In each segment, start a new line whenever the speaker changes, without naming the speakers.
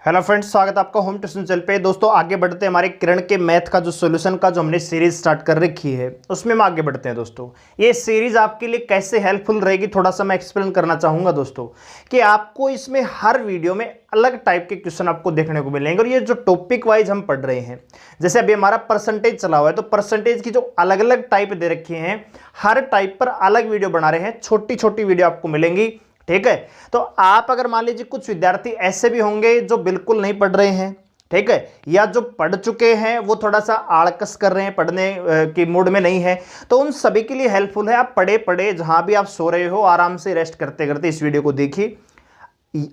Hello friends, स्वागत है आपका होम ट्यूशन चैनल पे। दोस्तों आगे बढ़ते हैं हमारे किरण के मैथ का जो सॉल्यूशन का जो हमने सीरीज स्टार्ट कर रखी है उसमें हम आगे बढ़ते हैं। दोस्तों ये सीरीज आपके लिए कैसे हेल्पफुल रहेगी थोड़ा सा मैं एक्सप्लेन करना चाहूँगा दोस्तों, कि आपको इसमें हर वीडियो में अलग टाइप के क्वेश्चन आपको देखने को मिलेंगे। और ये जो टॉपिक वाइज हम पढ़ रहे हैं, जैसे अभी हमारा परसेंटेज चला हुआ है तो परसेंटेज की जो अलग अलग टाइप दे रखी हैं, हर टाइप पर अलग वीडियो बना रहे हैं, छोटी छोटी वीडियो आपको मिलेंगी। ठीक है, तो आप अगर मान लीजिए कुछ विद्यार्थी ऐसे भी होंगे जो बिल्कुल नहीं पढ़ रहे हैं, ठीक है, या जो पढ़ चुके हैं वो थोड़ा सा आड़कस कर रहे हैं, पढ़ने की मूड में नहीं है, तो उन सभी के लिए हेल्पफुल है। आप पढ़े पढ़े जहां भी आप सो रहे हो आराम से रेस्ट करते करते इस वीडियो को देखिए।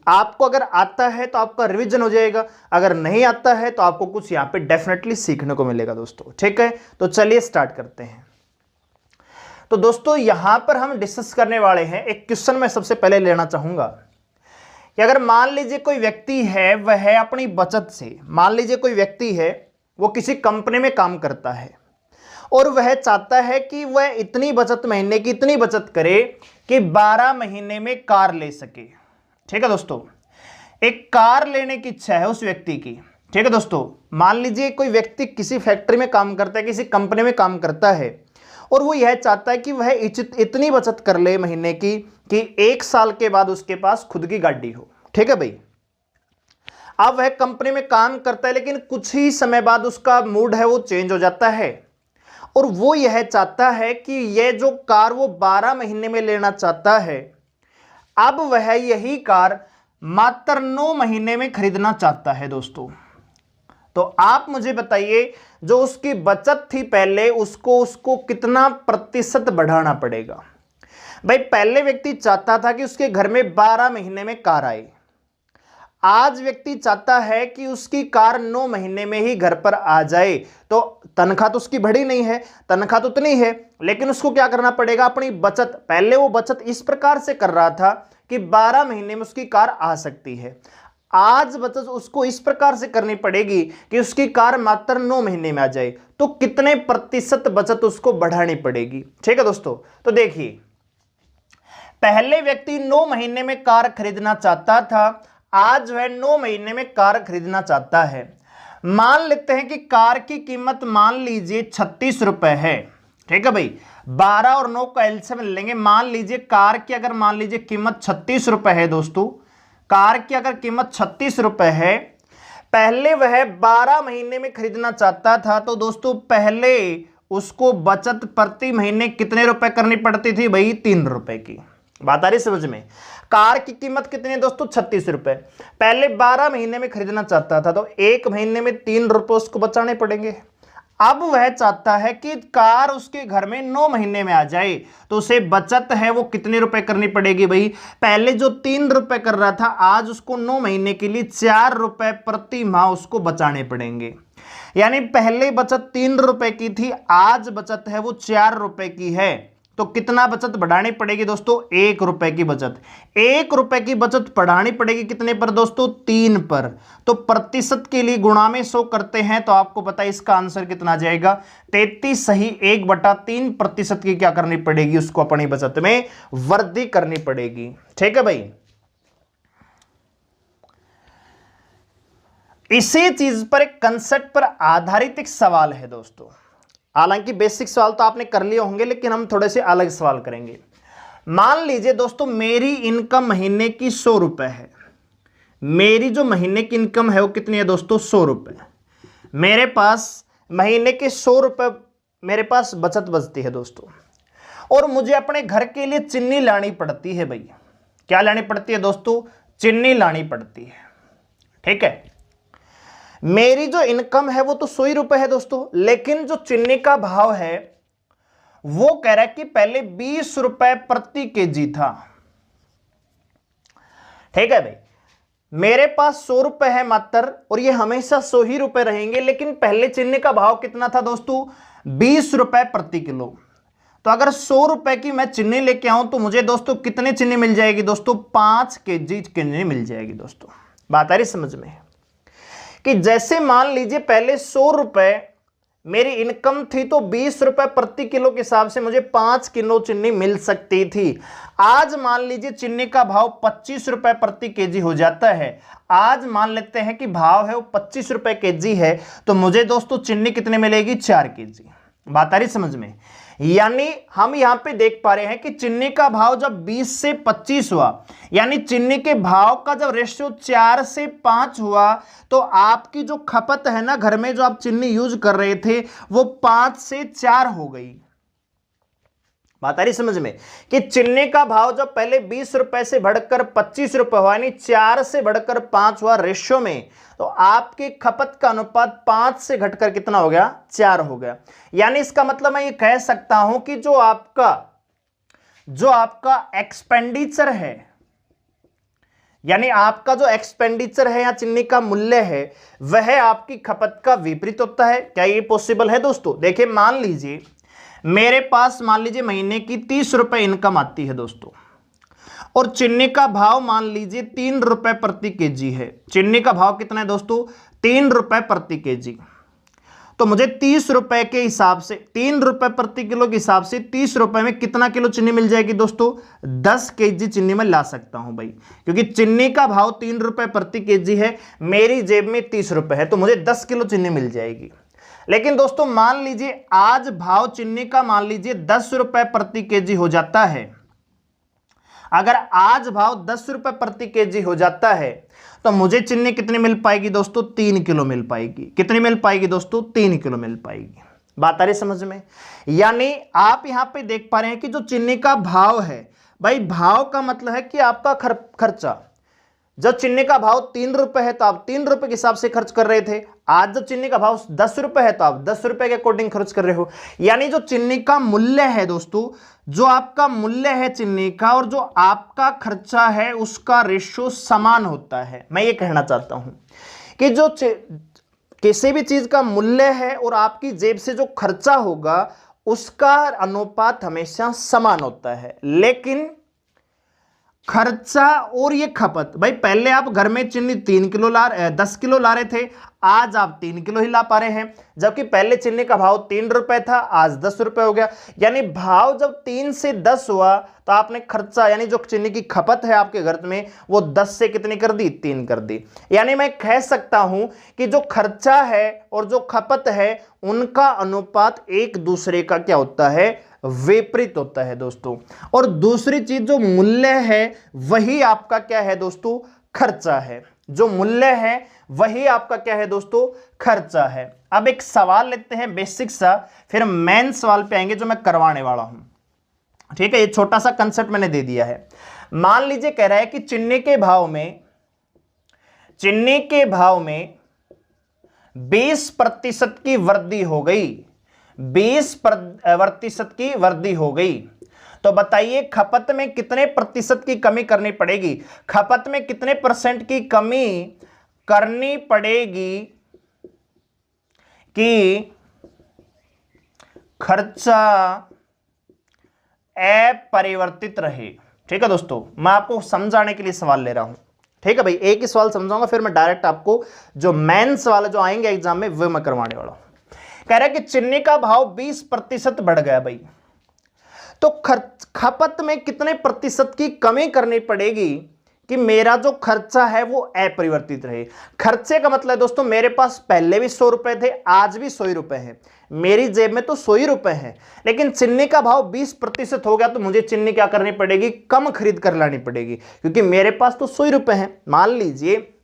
आपको अगर आता है तो आपका रिवीजन हो जाएगा, अगर नहीं आता है तो आपको कुछ यहां पे डेफिनेटली सीखने को मिलेगा दोस्तों। ठीक है, तो चलिए स्टार्ट करते हैं। तो दोस्तों यहां पर हम डिस्कस करने वाले हैं एक क्वेश्चन मैं सबसे पहले लेना चाहूंगा कि अगर मान लीजिए कोई व्यक्ति है, वह अपनी बचत से, मान लीजिए कोई व्यक्ति है वो किसी कंपनी में काम करता है और वह चाहता है कि वह इतनी बचत, महीने की इतनी बचत करे कि 12 महीने में कार ले सके। ठीक है दोस्तों, एक कार लेने की इच्छा है उस व्यक्ति की। ठीक है दोस्तों, मान लीजिए कोई व्यक्ति किसी फैक्ट्री में काम करता है, किसी कंपनी में काम करता है और वो यह चाहता है कि वह इतनी बचत कर ले महीने की कि 1 साल के बाद उसके पास खुद की गाड़ी हो। ठीक है भाई, अब वह कंपनी में काम करता है लेकिन कुछ ही समय बाद उसका मूड है वो चेंज हो जाता है और वो यह चाहता है कि यह जो कार वो 12 महीने में लेना चाहता है, अब वह यही कार मात्र 9 महीने में खरीदना चाहता है। दोस्तों तो आप मुझे बताइए, जो उसकी बचत थी पहले उसको कितना प्रतिशत बढ़ाना पड़ेगा। भाई पहले व्यक्ति चाहता था कि उसके घर में 12 महीने में कार आए, आज व्यक्ति चाहता है कि उसकी कार 9 महीने में ही घर पर आ जाए। तो तनख्वाह तो उसकी बढ़ी नहीं है, तनख्वाह तो उतनी है, लेकिन उसको क्या करना पड़ेगा, अपनी बचत, पहले वो बचत इस प्रकार से कर रहा था कि 12 महीने में उसकी कार आ सकती है, आज बचत उसको इस प्रकार से करनी पड़ेगी कि उसकी कार मात्र 9 महीने में आ जाए। तो कितने प्रतिशत बचत उसको बढ़ानी पड़ेगी। ठीक है दोस्तों, तो देखिए पहले व्यक्ति 9 महीने में कार खरीदना चाहता था, आज वह 9 महीने में कार खरीदना चाहता है। मान लेते हैं कि कार की कीमत मान लीजिए 36 रुपए है। ठीक है भाई, 12 और 9 का एलसीएम लेंगे, मान लीजिए कार की अगर मान लीजिए कीमत 36 रुपए है। दोस्तों कार की अगर कीमत 36 रुपए है, पहले वह 12 महीने में खरीदना चाहता था, तो दोस्तों पहले उसको बचत प्रति महीने कितने रुपए करनी पड़ती थी भाई, 3 रुपए की। बात आ रही समझ में। कार की कीमत कितनी है दोस्तों, 36 रुपए, पहले 12 महीने में खरीदना चाहता था तो 1 महीने में 3 रुपए उसको बचाने पड़ेंगे। अब वह चाहता है कि कार उसके घर में 9 महीने में आ जाए, तो उसे बचत है वो कितने रुपए करनी पड़ेगी भाई, पहले जो 3 रुपए कर रहा था आज उसको 9 महीने के लिए 4 रुपए प्रति माह उसको बचाने पड़ेंगे। यानी पहले बचत 3 रुपए की थी, आज बचत है वो 4 रुपए की है। तो कितना बचत बढ़ानी पड़ेगी दोस्तों, 1 रुपए की बचत। 1 रुपए की बचत बढ़ानी पड़ेगी कितने पर दोस्तों, 3 पर। तो प्रतिशत के लिए गुणा में 100 करते हैं तो आपको पता है इसका आंसर कितना आ जाएगा, 33 सही 1/3 प्रतिशत की क्या करनी पड़ेगी, उसको अपनी बचत में वृद्धि करनी पड़ेगी। ठीक है भाई, इसी चीज पर एक कंसेप्ट पर आधारित एक सवाल है दोस्तों। हालांकि बेसिक सवाल तो आपने कर लिए होंगे लेकिन हम थोड़े से अलग सवाल करेंगे। मान लीजिए दोस्तों मेरी इनकम महीने की 100 रुपए है, मेरी जो महीने की इनकम है वो कितनी है दोस्तों, 100 रुपए। मेरे पास महीने के 100 रुपए मेरे पास बचत बचती है दोस्तों, और मुझे अपने घर के लिए चीनी लानी पड़ती है भाई। क्या लानी पड़ती है दोस्तों, चीनी लानी पड़ती है। ठीक है, मेरी जो इनकम है वो तो 100 ही रुपए है दोस्तों, लेकिन जो चीनी का भाव है वो कह रहा है कि पहले 20 रुपए प्रति केजी था। ठीक है भाई, मेरे पास 100 रुपए है मात्र, और ये हमेशा 100 ही रुपए रहेंगे, लेकिन पहले चीनी का भाव कितना था दोस्तों, 20 रुपए प्रति किलो। तो अगर 100 रुपए की मैं चीनी लेके आऊं तो मुझे दोस्तों कितनी चीनी मिल जाएगी दोस्तों, 5 केजी चीनी मिल जाएगी दोस्तों। बात आ रही समझ में, कि जैसे मान लीजिए पहले 100 रुपए मेरी इनकम थी तो 20 रुपए प्रति किलो के हिसाब से मुझे 5 किलो चीनी मिल सकती थी। आज मान लीजिए चीनी का भाव 25 रुपए प्रति केजी हो जाता है। आज मान लेते हैं कि भाव है वो 25 रुपए केजी है, तो मुझे दोस्तों चीनी कितने मिलेगी? 4 केजी। बात आ रही समझ में? यानी हम यहां पे देख पा रहे हैं कि चीनी का भाव जब 20 से 25 हुआ, यानी चीनी के भाव का जब रेशियो 4 से 5 हुआ, तो आपकी जो खपत है ना घर में, जो आप चीनी यूज कर रहे थे, वो 5 से 4 हो गई। बात आ रही समझ में? कि चीनी का भाव जब पहले 20 रुपए से बढ़कर 25 रुपए हुआ, यानी 4 से बढ़कर 5 हुआ रेशियो में, तो आपकी खपत का अनुपात 5 से घटकर कितना हो गया? 4 हो गया। यानी इसका मतलब मैं ये कह सकता हूं कि जो आपका एक्सपेंडिचर है, यानी आपका जो एक्सपेंडिचर है या चीनी का मूल्य है, वह आपकी खपत का विपरीत होता है। क्या ये पॉसिबल है दोस्तों? देखिए मान लीजिए मेरे पास मान लीजिए महीने की 30 रुपए इनकम आती है दोस्तों, और चीनी का भाव मान लीजिए 3 रुपए प्रति केजी है। चीनी का भाव कितना है दोस्तों? 3 रुपए प्रति केजी। तो मुझे 30 रुपए के हिसाब से, 3 रुपए प्रति किलो के हिसाब से 30 रुपए में कितना किलो चीनी मिल जाएगी दोस्तों? 10 केजी चीनी मैं ला सकता हूं भाई, क्योंकि चीनी का भाव 3 रुपए प्रति केजी है, मेरी जेब में 30 रुपए है, तो मुझे 10 किलो चीनी मिल जाएगी। लेकिन दोस्तों मान लीजिए आज भाव चीनी का मान लीजिए 10 रुपए प्रति केजी हो जाता है। अगर आज भाव 10 रुपए प्रति केजी हो जाता है, तो मुझे चीनी कितनी मिल पाएगी दोस्तों? 3 किलो मिल पाएगी। कितनी मिल पाएगी दोस्तों? 3 किलो मिल पाएगी। बात आ रही समझ में? यानी आप यहां पे देख पा रहे हैं कि जो चीनी का भाव है भाई, भाव का मतलब है कि आपका खर्चा, जब चीनी का भाव 3 रुपए है तो आप 3 रुपए के हिसाब से खर्च कर रहे थे। आज जब चीनी का भाव 10 रुपए है तो आप 10 रुपए के अकॉर्डिंग खर्च कर रहे हो। यानी जो चीनी का मूल्य है दोस्तों, जो आपका मूल्य है चीनी का और जो आपका खर्चा है, उसका रेशियो समान होता है। मैं ये कहना चाहता हूं कि जो किसी भी चीज का मूल्य है और आपकी जेब से जो खर्चा होगा, उसका अनुपात हमेशा समान होता है। लेकिन खर्चा और ये खपत, भाई पहले आप घर में चीनी 10 किलो ला रहे थे, आज आप 3 किलो ही ला पा रहे हैं, जबकि पहले चीनी का भाव 3 रुपए था, आज 10 रुपए हो गया। यानी भाव जब 3 से 10 हुआ, तो आपने खर्चा यानी जो चीनी की खपत है आपके घर में, वो 10 से कितनी कर दी? 3 कर दी। यानी मैं कह सकता हूं कि जो खर्चा है और जो खपत है, उनका अनुपात एक दूसरे का क्या होता है? विपरीत होता है दोस्तों। और दूसरी चीज जो मूल्य है, वही आपका क्या है दोस्तों? खर्चा है। जो मूल्य है वही आपका क्या है दोस्तों? खर्चा है। अब एक सवाल लेते हैं बेसिक सा, फिर मेन सवाल पे आएंगे जो मैं करवाने वाला हूं। ठीक है, ये छोटा सा कंसेप्ट मैंने दे दिया है। मान लीजिए कह रहा है कि चीनी के भाव में 20% की वृद्धि हो गई, 20% की वृद्धि हो गई। तो बताइए खपत में कितने प्रतिशत की कमी करनी पड़ेगी? खपत में कितने परसेंट की कमी करनी पड़ेगी कि खर्चा अपरिवर्तित रहे? ठीक है दोस्तों, मैं आपको समझाने के लिए सवाल ले रहा हूं। ठीक है भाई, एक ही सवाल समझाऊंगा, फिर मैं डायरेक्ट आपको जो मेन सवाल जो आएंगे एग्जाम में, वो मैं करवाने वाला हूं। कह रहा है कि चीनी का भाव 20% बढ़ गया भाई, तो खपत में कितने प्रतिशत की कमी करनी पड़ेगी कि मेरा जो खर्चा है वो अपरिवर्तित रहे? खर्चे का मतलब है दोस्तों, मेरे पास पहले भी 100 रुपए थे, आज भी 100 रुपए हैं, मेरी जेब में तो 100 रुपए हैं। लेकिन चीनी का भाव 20% हो गया, तो मुझे चीनी क्या करनी पड़ेगी? कम खरीद कर लानी पड़ेगी, क्योंकि मेरे पास तो 100 रुपए हैं। मान लीजिए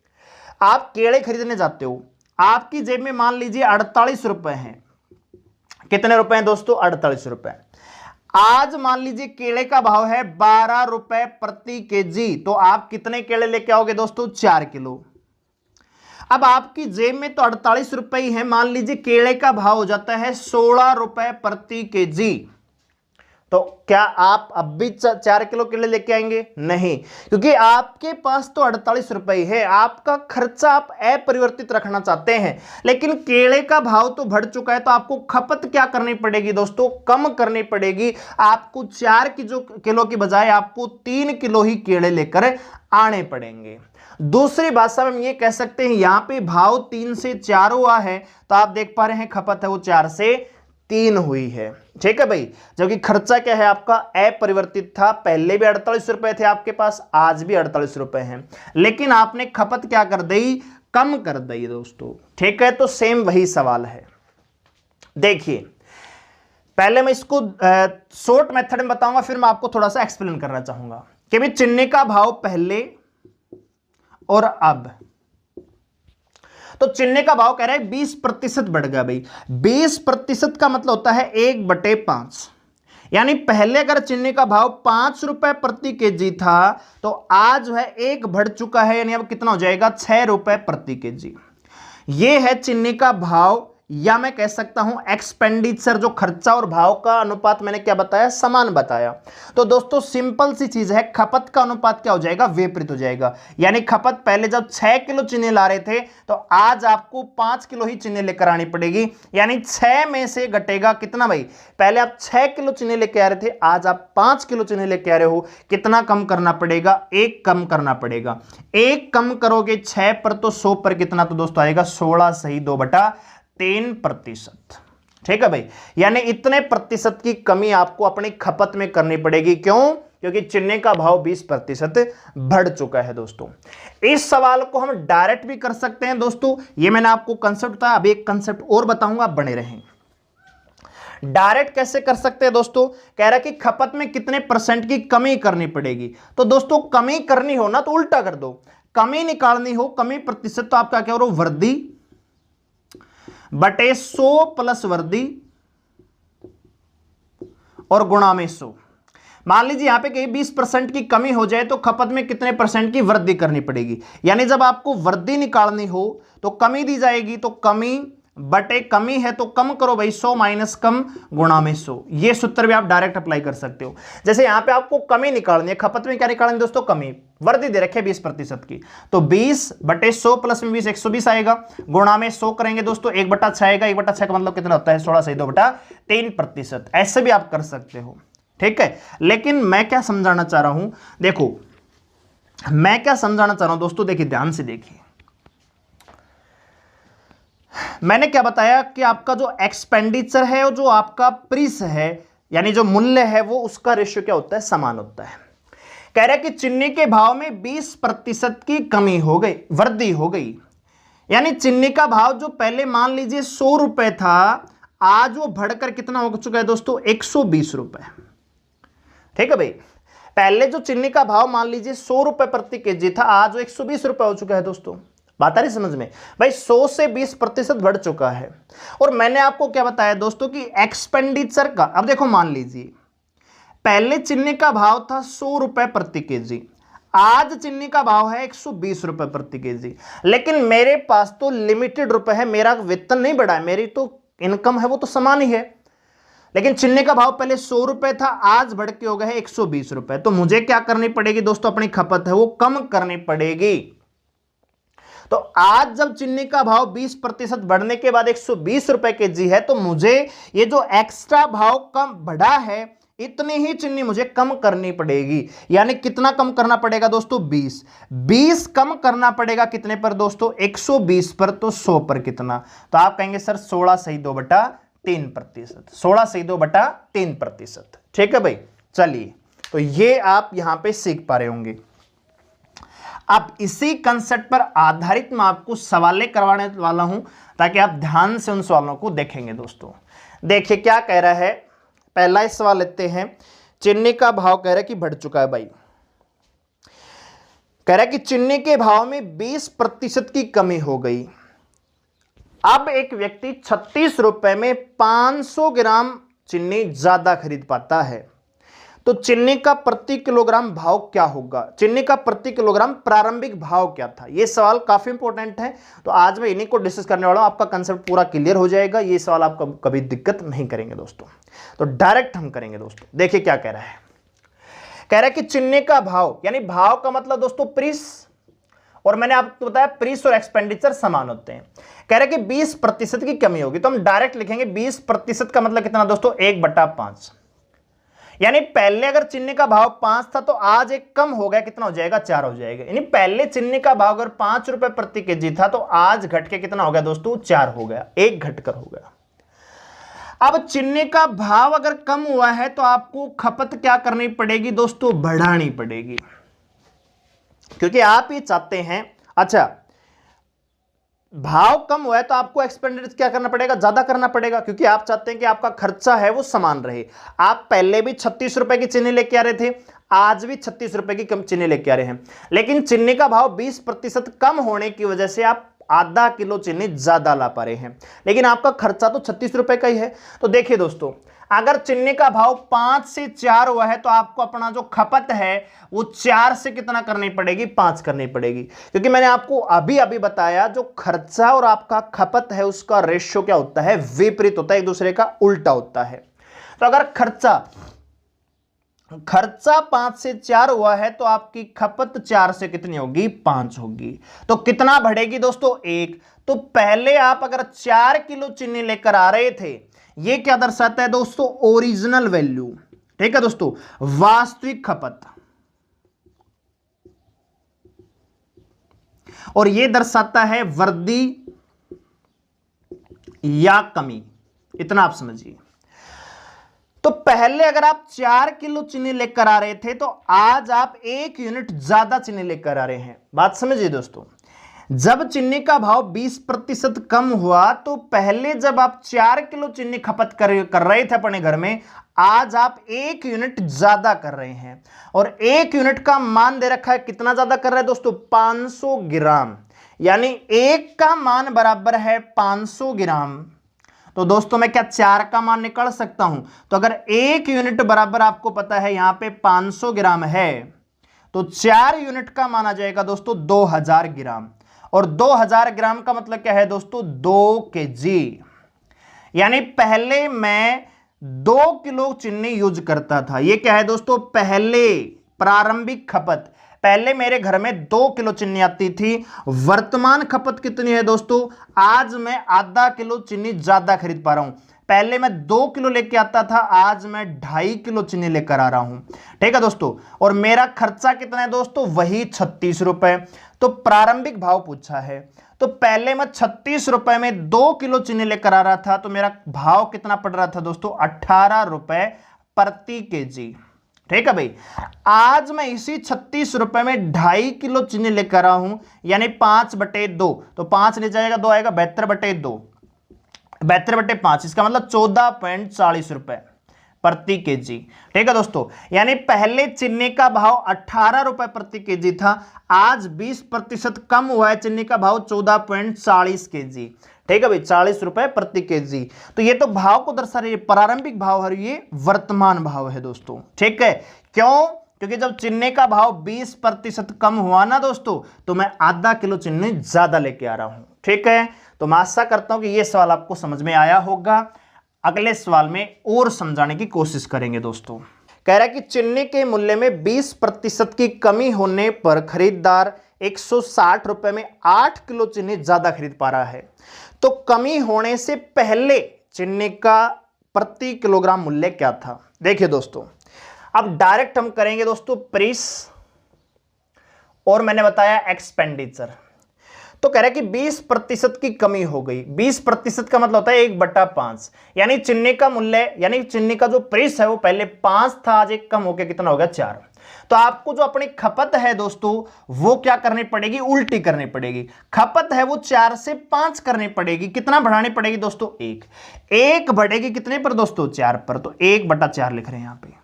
आप केले खरीदने जाते हो, आपकी जेब में मान लीजिए 48 रुपए हैं। कितने रुपए हैं दोस्तों? 48 रुपए। आज मान लीजिए केले का भाव है 12 रुपए प्रति केजी, तो आप कितने केले लेके आओगे दोस्तों? 4 किलो। अब आपकी जेब में तो 48 रुपए ही है, मान लीजिए केले का भाव हो जाता है 16 रुपए प्रति केजी, तो क्या आप अब भी 4 किलो केले लेके आएंगे? नहीं, क्योंकि आपके पास तो 48 रुपए है, आपका खर्चा आप अपरिवर्तित रखना चाहते हैं। लेकिन केले का भाव तो बढ़ चुका है, तो आपको खपत क्या करनी पड़ेगी दोस्तों? कम करनी पड़ेगी। आपको 4 किलो की बजाय आपको 3 किलो ही केले लेकर आने पड़ेंगे। दूसरी भाषा में हम ये कह सकते हैं यहां पे भाव 3 से 4 हुआ है, तो आप देख पा रहे हैं खपत है वो 4 से 3 हुई है। ठीक है भाई, जबकि खर्चा क्या है आपका अपरिवर्तित था, पहले भी 48 रुपए थे आपके पास, आज भी 48 रुपए हैं, लेकिन आपने खपत क्या कर दी, कम कर दी दोस्तों। ठीक है, तो सेम वही सवाल है। देखिए पहले मैं इसको शॉर्ट मेथड में बताऊंगा, फिर मैं आपको थोड़ा सा एक्सप्लेन करना चाहूंगा कि भाई चिन्ह का भाव पहले और अब। तो चिन्ह का भाव कह रहा है 20% बढ़ गया भाई। 20% का मतलब होता है 1/5, यानी पहले अगर चिन्ह का भाव 5 रुपए प्रति केजी था तो आज जो है 1 बढ़ चुका है, यानी अब कितना हो जाएगा 6 रुपए प्रति केजी। यह है चिन्ह का भाव, या मैं कह सकता हूं एक्सपेंडिचर, जो खर्चा और भाव का अनुपात मैंने क्या बताया, समान बताया। तो दोस्तों सिंपल सी चीज है, खपत का अनुपात क्या हो जाएगा, विपरीत हो जाएगा। यानी खपत पहले जब 6 किलो चीनी ला रहे थे तो आज आपको 5 किलो ही चीनी लेकर आनी पड़ेगी, यानी 6 में से घटेगा कितना भाई, पहले आप 6 किलो चीनी लेके आ रहे थे, आज आप 5 किलो चीनी लेके आ रहे हो, कितना कम करना पड़ेगा, 1 कम करना पड़ेगा। 1 कम करोगे 6 पर तो 100 पर कितना, तो दोस्तों आएगा 16 सही 2/3%। ठीक है भाई, यानी इतने प्रतिशत की कमी आपको अपनी खपत में करनी पड़ेगी। क्यों? क्योंकि चिन्ह का भाव 20% बढ़ चुका है दोस्तों। इस सवाल को हम डायरेक्ट भी कर सकते हैं दोस्तों, ये मैंने आपको कंसेप्ट था, अब एक कंसेप्ट और बताऊंगा, बने रहें। डायरेक्ट कैसे कर सकते हैं दोस्तों, कह रहा है कि खपत में कितने % की कमी करनी पड़ेगी। तो दोस्तों कमी करनी हो ना तो उल्टा कर दो, कमी निकालनी हो, कमी प्रतिशत, तो आप क्या करो, वृद्धि बटे 100 प्लस वृद्धि और गुणा में 100। मान लीजिए यहां पे कहीं 20% की कमी हो जाए तो खपत में कितने % की वृद्धि करनी पड़ेगी। यानी जब आपको वृद्धि निकालनी हो तो कमी दी जाएगी, तो कमी बटे कमी है तो कम करो भाई, 100 माइनस कम गुणा में 100। ये सूत्र भी आप डायरेक्ट अप्लाई कर सकते हो। जैसे यहां पे आपको कमी निकालनी है, खपत में क्या निकालनी दोस्तों, कमी, वृद्धि दे रखे 20% की, तो 20 बटे 100 प्लस में 20 120 आएगा, गुणा में 100 करेंगे दोस्तों 1/6 आएगा। 1/6 का मतलब कितना होता है, 16 सही 2/3%। ऐसे भी आप कर सकते हो। ठीक है, लेकिन मैं क्या समझाना चाह रहा हूं, देखो मैं क्या समझाना चाह रहा हूं दोस्तों, देखिए ध्यान से देखिए। मैंने क्या बताया कि आपका जो एक्सपेंडिचर है और जो आपका प्रिस है, यानी जो मूल्य है, वो उसका रेशियो क्या होता है, समान होता है। कह रहा है कि चिन्नी के भाव में 20% की कमी हो गई, वृद्धि हो गई, यानी चिन्नी का भाव जो पहले मान लीजिए 100 रुपए था, आज वो बढ़कर कितना हो चुका है दोस्तों, 120 रुपए। ठीक है भाई, पहले जो चिन्नी का भाव मान लीजिए 100 रुपए प्रति केजी था, आज वो 120 रुपए हो चुका है दोस्तों। बात आ रही समझ में भाई, 100 से 20% बढ़ चुका है। और मैंने आपको क्या बताया दोस्तों कि एक्सपेंडिचर का, अब देखो मान लीजिए पहले चिन्नी का भाव था 100 रुपए प्रति केजी, आज चिन्नी का भाव है 120 रुपए प्रति केजी, लेकिन मेरे पास तो लिमिटेड रुपए है, मेरा वेतन नहीं बढ़ा है, मेरी तो इनकम है वो तो समान ही है, लेकिन चिन्नी का भाव पहले 100 रुपए था, आज बढ़ के हो गया है 120 रुपए। तो मुझे क्या करनी पड़ेगी दोस्तों, अपनी खपत है वो कम करनी पड़ेगी। तो आज जब चिन्नी का भाव 20% बढ़ने के बाद 120 रुपए केजी है, तो मुझे ये जो एक्स्ट्रा भाव कम बढ़ा है, इतनी ही चिन्नी मुझे कम करनी पड़ेगी। यानी कितना कम करना पड़ेगा दोस्तों, 20 कम करना पड़ेगा कितने पर दोस्तों, 120 पर, तो 100 पर कितना, तो आप कहेंगे सर 16 सही 2/3%, 16 सही 2/3%। ठीक है भाई, चलिए, तो ये आप यहां पे सीख पा रहे होंगे। अब इसी कंसेप्ट पर आधारित मैं आपको सवालें करवाने वाला हूं, ताकि आप ध्यान से उन सवालों को देखेंगे दोस्तों। देखिए क्या कह रहा है, पहला ही सवाल लेते हैं। चिन्नी का भाव कह रहा है कि बढ़ चुका है भाई, कह रहा है कि चिन्नी के भाव में 20% की कमी हो गई। अब एक व्यक्ति 36 रुपए में 500 ग्राम चिन्नी ज्यादा खरीद पाता है, तो चिन्नी का प्रति किलोग्राम भाव क्या होगा, चिन्नी का प्रति किलोग्राम प्रारंभिक भाव क्या था। यह सवाल काफी इंपॉर्टेंट है, तो आज मैं इन्हीं को डिस्कस करने वाला हूं, आपका कंसेप्ट पूरा क्लियर हो जाएगा। ये सवाल आपको कभी दिक्कत नहीं करेंगे दोस्तों, तो डायरेक्ट हम करेंगे दोस्तों। देखिए क्या कह रहा है, कह रहा है कि चिन्नी का भाव, यानी भाव का मतलब दोस्तों प्रिस, और मैंने आपको बताया प्रिस और एक्सपेंडिचर समान होते हैं। कह रहा है कि 20% की कमी होगी, तो हम डायरेक्ट लिखेंगे 20% का मतलब कितना दोस्तों, 1/5, यानी पहले अगर चीनी का भाव 5 था तो आज एक कम हो गया, कितना हो जाएगा, 4 हो जाएगा। यानी पहले चीनी का भाव अगर 5 रुपए प्रति केजी था तो आज घट के कितना हो गया दोस्तों, 4 हो गया, एक घटकर हो गया। अब चीनी का भाव अगर कम हुआ है तो आपको खपत क्या करनी पड़ेगी दोस्तों, बढ़ानी पड़ेगी, क्योंकि आप ही चाहते हैं, अच्छा भाव कम हुआ है तो आपको एक्सपेंडिचर क्या करना पड़ेगा, ज्यादा करना पड़ेगा, क्योंकि आप चाहते हैं कि आपका खर्चा है वो समान रहे। आप पहले भी 36 रुपए की चीनी लेके आ रहे थे, आज भी 36 रुपए की कम चीनी लेके आ रहे हैं, लेकिन चीनी का भाव 20% कम होने की वजह से आप आधा किलो चीनी ज्यादा ला पा रहे हैं, लेकिन आपका खर्चा तो 36 रुपए का ही है। तो देखिए दोस्तों, अगर चीनी का भाव 5 से 4 हुआ है तो आपको अपना जो खपत है वो 4 से कितना करनी पड़ेगी, 5 करनी पड़ेगी, क्योंकि मैंने आपको अभी अभी बताया जो खर्चा और आपका खपत है उसका रेशियो क्या होता है, विपरीत होता है, एक दूसरे का उल्टा होता है। तो अगर खर्चा 5 से 4 हुआ है तो आपकी खपत 4 से कितनी होगी, 5 होगी। तो कितना बढ़ेगी दोस्तों, 1। तो पहले आप अगर 4 किलो चीनी लेकर आ रहे थे, ये क्या दर्शाता है दोस्तों, ओरिजिनल वैल्यू, ठीक है दोस्तों, वास्तविक खपत, और ये दर्शाता है वृद्धि या कमी, इतना आप समझिए। तो पहले अगर आप 4 किलो चीनी लेकर आ रहे थे तो आज आप 1 यूनिट ज्यादा चीनी लेकर आ रहे हैं। बात समझिए दोस्तों, जब चीनी का भाव 20% कम हुआ तो पहले जब आप 4 किलो चीनी खपत कर रहे थे अपने घर में, आज आप 1 यूनिट ज्यादा कर रहे हैं, और 1 यूनिट का मान दे रखा है, कितना ज्यादा कर रहे हैं दोस्तों, 500 ग्राम, यानी 1 का मान बराबर है 500 ग्राम। तो दोस्तों मैं क्या 4 का मान निकाल सकता हूं, तो अगर 1 यूनिट बराबर आपको पता है यहां पे 500 ग्राम है, तो 4 यूनिट का मान आ जाएगा दोस्तों 2000 ग्राम, और 2000 ग्राम का मतलब क्या है दोस्तों, 2 केजी। यानी पहले मैं 2 किलो चीनी यूज करता था, ये क्या है दोस्तों, पहले प्रारंभिक खपत, पहले मेरे घर में 2 किलो चीनी आती थी। वर्तमान खपत कितनी है दोस्तों, आज मैं आधा किलो चीनी ज्यादा खरीद पा रहा हूं। पहले मैं 2 किलो लेके आता था, आज मैं 2.5 किलो चीनी लेकर आ रहा हूं, ठीक है दोस्तों, और मेरा खर्चा कितना है दोस्तों, वही 36 रुपए। तो प्रारंभिक भाव पूछा है, तो पहले मैं 36 रुपए में 2 किलो चीनी लेकर आ रहा था, तो मेरा भाव कितना पड़ रहा था दोस्तों, 18 रुपए प्रति केजी, ठीक है भाई। आज मैं इसी 36 रुपए में 2.5 किलो चीनी लेकर आया हूं, यानी 5/2, तो 5 ले जाएगा, 2 आएगा, 72/2, 72/5, इसका मतलब 14.40 रुपए प्रति केजी, ठीक है दोस्तों। यानी पहले चीनी का भाव 18 रुपए प्रति केजी था, आज 20% कम हुआ है, चीनी का भाव 14.40 केजी, ठीक है भाई, 40 रुपए प्रति केजी। तो ये तो भाव को दर्शा रही है, प्रारंभिक भाव है, ये वर्तमान भाव है दोस्तों, ठीक है। क्यों, क्योंकि जब चीनी का भाव 20% कम हुआ ना दोस्तों, तो मैं आधा किलो चीनी ज्यादा लेके आ रहा हूं, ठीक है। तो मैं आशा करता हूं कि यह सवाल आपको समझ में आया होगा। अगले सवाल में और समझाने की कोशिश करेंगे दोस्तों। कह रहा है कि चीनी के मूल्य में 20% की कमी होने पर खरीदार 160 रुपए में 8 किलो चीनी ज्यादा खरीद पा रहा है। तो कमी होने से पहले चीनी का प्रति किलोग्राम मूल्य क्या था, देखिए दोस्तों। अब डायरेक्ट हम करेंगे दोस्तों प्रेस, और मैंने बताया एक्सपेंडिचर। तो कह रहा है कि 20% की कमी हो गई, 20% का मतलब होता है 1/5, यानी चीनी का मूल्य, यानी चीनी का जो प्रेस है वो पहले 5 था, आज एक कम होकर कितना हो गया, 4। तो आपको जो अपनी खपत है दोस्तों वो क्या करनी पड़ेगी, उल्टी करनी पड़ेगी। खपत है वो 4 से 5 करनी पड़ेगी, कितना बढ़ानी पड़ेगी दोस्तों, 1 बढ़ेगी कितने पर दोस्तों, 4 पर, तो 1/4 लिख रहे हैं यहां पे।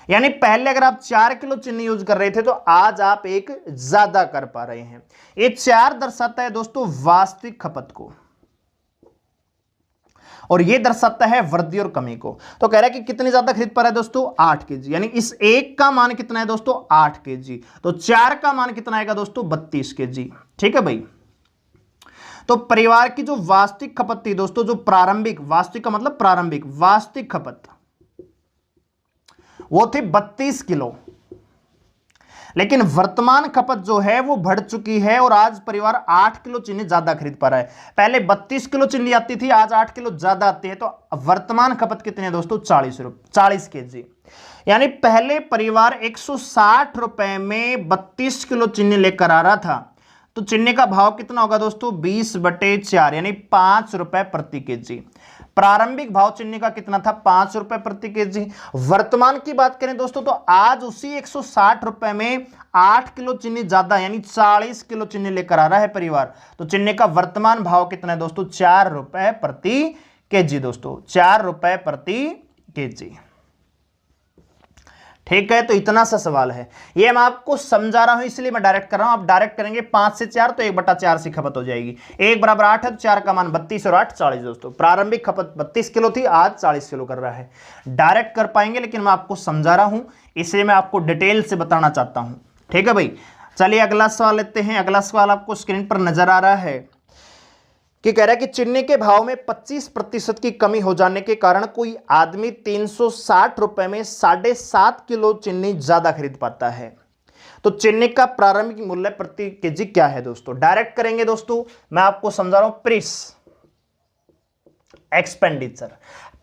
यानी पहले अगर आप 4 किलो चीनी यूज कर रहे थे तो आज आप 1 ज्यादा कर पा रहे हैं। ये 4 दर्शाता है दोस्तों वास्तविक खपत को, और ये दर्शाता है वृद्धि और कमी को। तो कह रहा है कि कितनी ज्यादा खरीद पा रहा है दोस्तों, 8 केजी, यानी इस 1 का मान कितना है दोस्तों, 8 केजी। तो 4 का मान कितना आएगा दोस्तों, 32 केजी, ठीक है भाई। तो परिवार की जो वास्तविक खपत थी दोस्तों, जो प्रारंभिक, वास्तविक का मतलब प्रारंभिक, वास्तविक खपत वो थी 32 किलो। लेकिन वर्तमान खपत जो है वो बढ़ चुकी है और आज परिवार 8 किलो चीनी ज्यादा खरीद पा रहा है। पहले 32 किलो चीनी आती थी, आज 8 किलो ज्यादा आती है। तो वर्तमान खपत कितनी है दोस्तों? 40 केजी। यानी पहले परिवार 160 रुपए में 32 किलो चीनी लेकर आ रहा था, तो चीनी का भाव कितना होगा दोस्तों? 20/4 यानी 5 रुपए प्रति केजी। प्रारंभिक भाव चीनी का कितना था? 5 रुपए प्रति केजी। वर्तमान की बात करें दोस्तों तो आज उसी 160 रुपए में 8 किलो चीनी ज्यादा यानी 40 किलो चीनी लेकर आ रहा है परिवार। तो चीनी का वर्तमान भाव कितना है दोस्तों? 4 रुपए प्रति केजी दोस्तों, 4 रुपए प्रति केजी। ठीक है, तो इतना सा सवाल है। ये मैं आपको समझा रहा हूं इसलिए मैं डायरेक्ट कर रहा हूं। आप डायरेक्ट करेंगे 5 से 4 तो 1/4 से खपत हो जाएगी। 1 बराबर 8 है तो 4 का मान 32 और 8 40 दोस्तों। प्रारंभिक खपत 32 किलो थी, आज 40 किलो कर रहा है। डायरेक्ट कर पाएंगे लेकिन मैं आपको समझा रहा हूं इसलिए मैं आपको डिटेल से बताना चाहता हूं। ठीक है भाई, चलिए अगला सवाल लेते हैं। अगला सवाल आपको स्क्रीन पर नजर आ रहा है कि कह रहा है कि चीनी के भाव में 25% की कमी हो जाने के कारण कोई आदमी 360 रुपए में 7.5 किलो चीनी ज्यादा खरीद पाता है। तो चीनी का प्रारंभिक मूल्य प्रति केजी क्या है दोस्तों? डायरेक्ट करेंगे दोस्तों, मैं आपको समझा रहा हूं। प्रिस एक्सपेंडिचर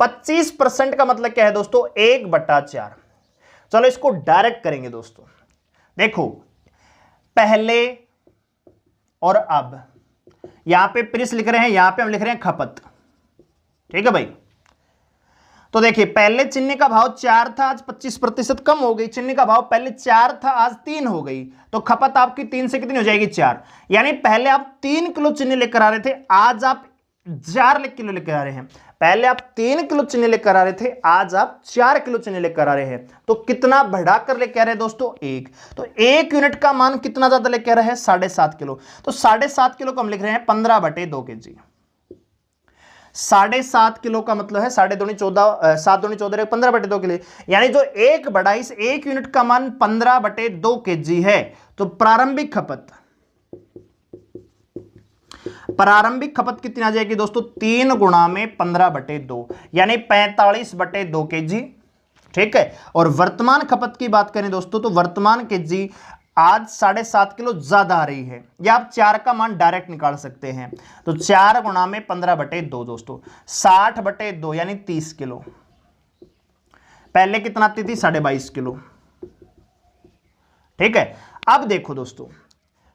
25% का मतलब क्या है दोस्तों? 1/4। चलो इसको डायरेक्ट करेंगे दोस्तों। देखो पहले और अब, यहां पे प्रिस लिख रहे हैं, यहां पे हम लिख रहे हैं खपत। ठीक है भाई, तो देखिए पहले चीनी का भाव 4 था, आज 25% कम हो गई। चीनी का भाव पहले 4 था, आज 3 हो गई। तो खपत आपकी 3 से कितनी हो जाएगी? 4। यानी पहले आप 3 किलो चीनी लेकर आ रहे थे, आज आप 4 किलो लेकर आ रहे हैं। पहले आप 3 किलो चीनी लेकर आ रहे थे, आज आप 4 किलो चीनी लेकर आ रहे हैं। तो कितना बढ़ाकर लेकर आ रहे हैं दोस्तों? 1। तो 1 यूनिट का मान कितना ज्यादा लेकर आ रहे हैं? 7.5 किलो। तो 7.5 किलो को हम लिख रहे हैं 15/2 केजी। 7.5 किलो का मतलब है 7 14 7 दूनी 14 15/2 किलो। यानी जो 1 बढ़ा, इस 1 यूनिट का मान 15/2 केजी है। तो प्रारंभिक खपत कितनी आ जाएगी दोस्तों? 3 गुणा में 15/2 यानी 45/2 केजी। ठीक है, और वर्तमान खपत की बात करें दोस्तों तो वर्तमान केजी आज 7.5 किलो ज्यादा आ रही है, या आप 4 का मान डायरेक्ट निकाल सकते हैं। तो 4 गुणा में 15/2 दोस्तों 60/2 यानी 30 किलो। पहले कितना आती थी? 22.5 किलो। ठीक है, अब देखो दोस्तों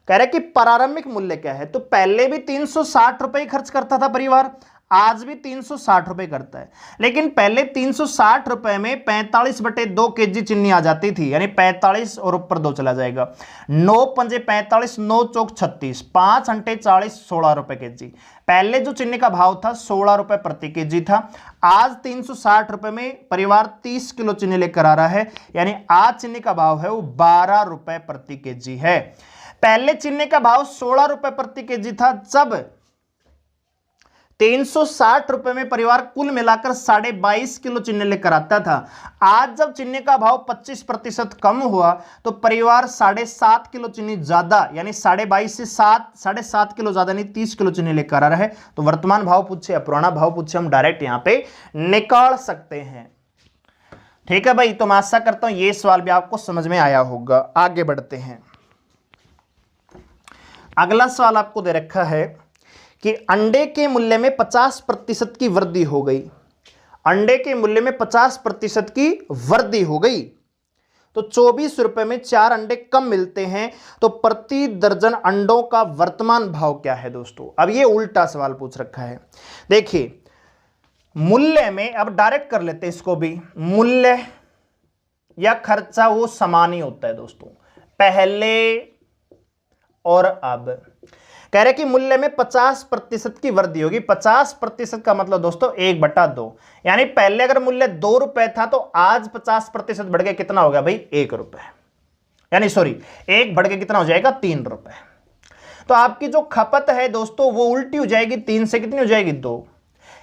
कह रहे कि प्रारंभिक मूल्य क्या है। तो पहले भी 360 रुपए खर्च करता था परिवार, आज भी 360 रुपए करता है। लेकिन पहले 360 रुपए में 45/2 केजी चीनी आ जाती थी, यानी 45 और ऊपर 2 चला जाएगा। 9 पंजे 45, 9 चौक 36, 5 अंटे 40, 16 रुपए केजी। पहले जो चीनी का भाव था 16 रुपए प्रति केजी था, आज 360 रुपए में परिवार 30 किलो चीनी लेकर आ रहा है, यानी आज चीनी का भाव है वो 12 रुपए प्रति केजी है। पहले चीनी का भाव 16 रुपए प्रति केजी था, जब 360 रुपए में परिवार कुल मिलाकर 22.5 किलो चीनी लेकर आता था। आज जब चीनी का भाव 25% कम हुआ तो परिवार 7.5 किलो चीनी ज्यादा यानी 22.5 से 7.5 किलो ज्यादा यानी 30 किलो चीनी लेकर आ रहा है। तो वर्तमान भाव पूछे या पुराना भाव पूछे, हम डायरेक्ट यहां पे निकाल सकते हैं। ठीक है भाई, तो मैं आशा करता हूं ये सवाल भी आपको समझ में आया होगा। आगे बढ़ते हैं। अगला सवाल आपको दे रखा है कि अंडे के मूल्य में 50% की वृद्धि हो गई। अंडे के मूल्य में 50% की वृद्धि हो गई तो 24 रुपए में 4 अंडे कम मिलते हैं, तो प्रति दर्जन अंडों का वर्तमान भाव क्या है दोस्तों? अब ये उल्टा सवाल पूछ रखा है। देखिए मूल्य में, अब डायरेक्ट कर लेते हैं इसको भी, मूल्य या खर्चा वो समान ही होता है दोस्तों, पहले और अब। कह रहे कि मूल्य में 50% की वृद्धि होगी। 50% का मतलब दोस्तों 1/2, यानी पहले अगर मूल्य 2 रुपए था तो आज 50% बढ़ के कितना हो गया भाई? 1 रुपए, यानी सॉरी 1 बढ़ के कितना हो जाएगा? 3 रुपए। तो आपकी जो खपत है दोस्तों वो उल्टी हो जाएगी, 3 से कितनी हो जाएगी? 2।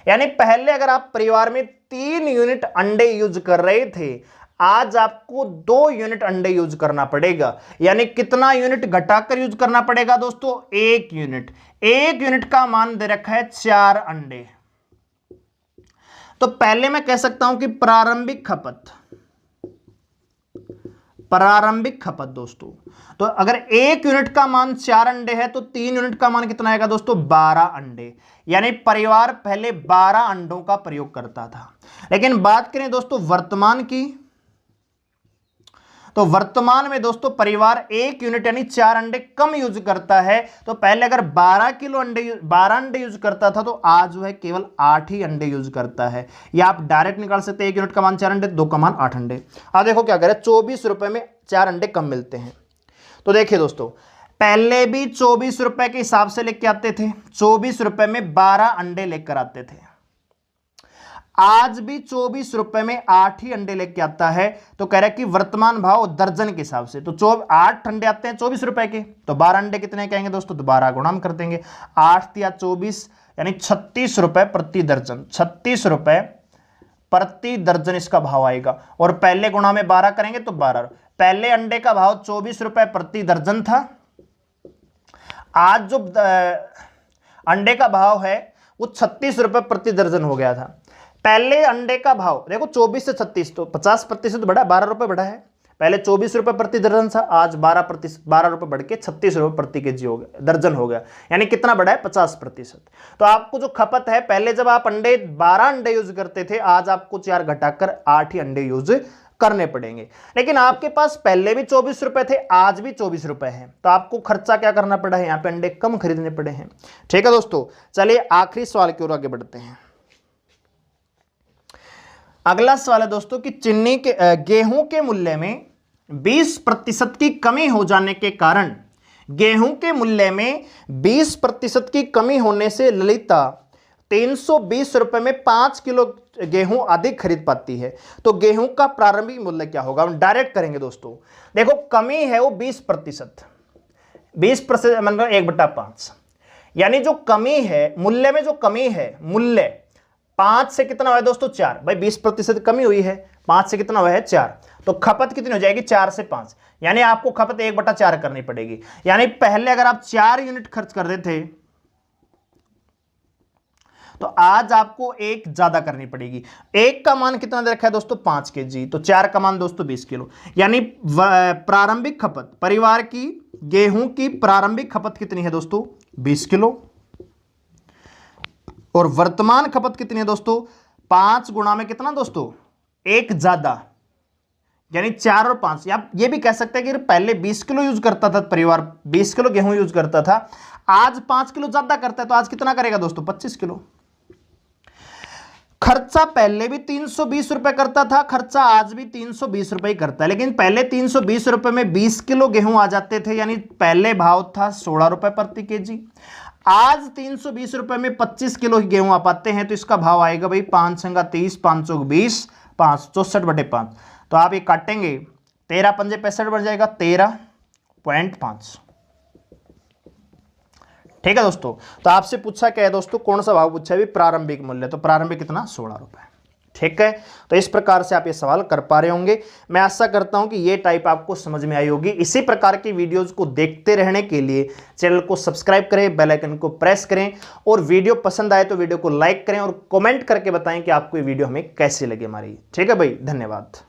यानी पहले अगर आप परिवार में 3 यूनिट अंडे यूज कर रहे थे, आज आपको 2 यूनिट अंडे यूज करना पड़ेगा। यानी कितना यूनिट घटाकर यूज करना पड़ेगा दोस्तों? 1 यूनिट। 1 यूनिट का मान दे रखा है 4 अंडे। तो पहले मैं कह सकता हूं कि प्रारंभिक प्रारंभिक खपत दोस्तों। तो अगर 1 यूनिट का मान 4 अंडे है तो 3 यूनिट का मान कितना आएगा दोस्तों? 12 अंडे। यानी परिवार पहले 12 अंडों का प्रयोग करता था। लेकिन बात करें दोस्तों वर्तमान की, तो वर्तमान में दोस्तों परिवार 1 यूनिट यानी 4 अंडे कम यूज करता है। तो पहले अगर 12 अंडे यूज करता था तो आज जो है केवल 8 ही अंडे यूज करता है। या आप डायरेक्ट निकाल सकते हैं 1 यूनिट का मान 4 अंडे, 2 का मान 8 अंडे। अब देखो क्या करे, 24 रुपए में 4 अंडे कम मिलते हैं। तो देखिए दोस्तों, पहले भी 24 रुपए के हिसाब से लेके आते थे, 24 रुपए में 12 अंडे लेकर आते थे। आज भी 24 रुपए में 8 ही अंडे लेके आता है। तो कह रहा है कि वर्तमान भाव दर्जन के हिसाब से, तो 8 अंडे आते हैं 24 रुपए के, तो 12 अंडे कितने कहेंगे दोस्तों? तो 12 गुणा कर देंगे, 8 या 24 यानी 36 रुपए प्रति दर्जन। 36 रुपए प्रति दर्जन इसका भाव आएगा। और पहले गुणा में 12 करेंगे तो 12। पहले अंडे का भाव 24 रुपए प्रति दर्जन था, आज जो अंडे का भाव है वो 36 रुपए प्रति दर्जन हो गया था। पहले अंडे का भाव देखो 24 से 36 तो 50% बढ़ा, 12 रुपए बढ़ा है। पहले 24 रुपए प्रति दर्जन था, आज 12 रुपए बढ़ के 36 रुपए प्रति केजी हो गया, दर्जन हो गया। यानी कितना बढ़ा है? 50%। तो आपको जो खपत है, पहले जब आप 12 अंडे यूज करते थे, आज आपको 4 घटाकर 8 ही अंडे यूज करने पड़ेंगे। लेकिन आपके पास पहले भी 24 रुपए थे, आज भी 24 रुपए हैं, तो आपको खर्चा क्या करना पड़ा है? यहाँ पे अंडे कम खरीदने पड़े हैं। ठीक है दोस्तों, चलिए आखिरी सवाल की ओर आगे बढ़ते हैं। अगला सवाल है दोस्तों कि गेहूं के मूल्य में 20% की कमी हो जाने के कारण, गेहूं के मूल्य में 20% की कमी होने से ललिता 320 रुपए में 5 किलो गेहूं अधिक खरीद पाती है। तो गेहूं का प्रारंभिक मूल्य क्या होगा? हम डायरेक्ट करेंगे दोस्तों। देखो कमी है वो 20%, 20% मतलब 1/5, यानी जो कमी है मूल्य में, जो कमी है मूल्य 5 से कितना हुआ है दोस्तों? 4। भाई 20% कमी हुई है, 5 से कितना हुआ है? 4। तो खपत कितनी हो जाएगी? 4 से 5, यानी आपको खपत 1/4 करनी पड़ेगी। यानी पहले अगर आप 4 यूनिट खर्च कर देते तो आज आपको 1 ज्यादा करनी पड़ेगी। 1 का मान कितना दे रखा है दोस्तों? 5 केजी। तो 4 का मान दोस्तों 20 किलो। यानी प्रारंभिक खपत, परिवार की गेहूं की प्रारंभिक खपत कितनी है दोस्तों? 20 किलो। और वर्तमान खपत कितनी है दोस्तों? 5 गुणा में कितना दोस्तों? 1 ज्यादा, यानी 4 और 5। आप ये भी कह सकते हैं कि पहले 20 किलो यूज करता था परिवार, 20 किलो गेहूं यूज करता था, आज 5 किलो ज्यादा करता है, तो आज कितना करेगा दोस्तों? 25 किलो। खर्चा पहले भी 320 रुपए करता था, खर्चा आज भी 320 रुपए ही करता है। लेकिन पहले 320 रुपए में 20 किलो गेहूं आ जाते थे, यानी पहले भाव था 16 रुपए प्रति केजी। आज 320 रुपए में 25 किलो गेहूं आ पाते हैं, तो इसका भाव आएगा भाई 5 संगा 30, 5 चौक 20, 5 64/5। तो आप ये काटेंगे, 13 पंजे 65 बढ़ जाएगा, 13.5। ठीक है दोस्तों। तो आपसे पूछा क्या है दोस्तों? कौन सा भाव पूछा है? प्रारंभिक मूल्य। तो प्रारंभिक कितना? 16 रुपए। ठीक है, तो इस प्रकार से आप ये सवाल कर पा रहे होंगे। मैं आशा करता हूं कि ये टाइप आपको समझ में आई होगी। इसी प्रकार की वीडियोस को देखते रहने के लिए चैनल को सब्सक्राइब करें, बेल आइकन को प्रेस करें, और वीडियो पसंद आए तो वीडियो को लाइक करें और कमेंट करके बताएं कि आपको ये वीडियो हमें कैसी लगी हमारी। ठीक है भाई, धन्यवाद।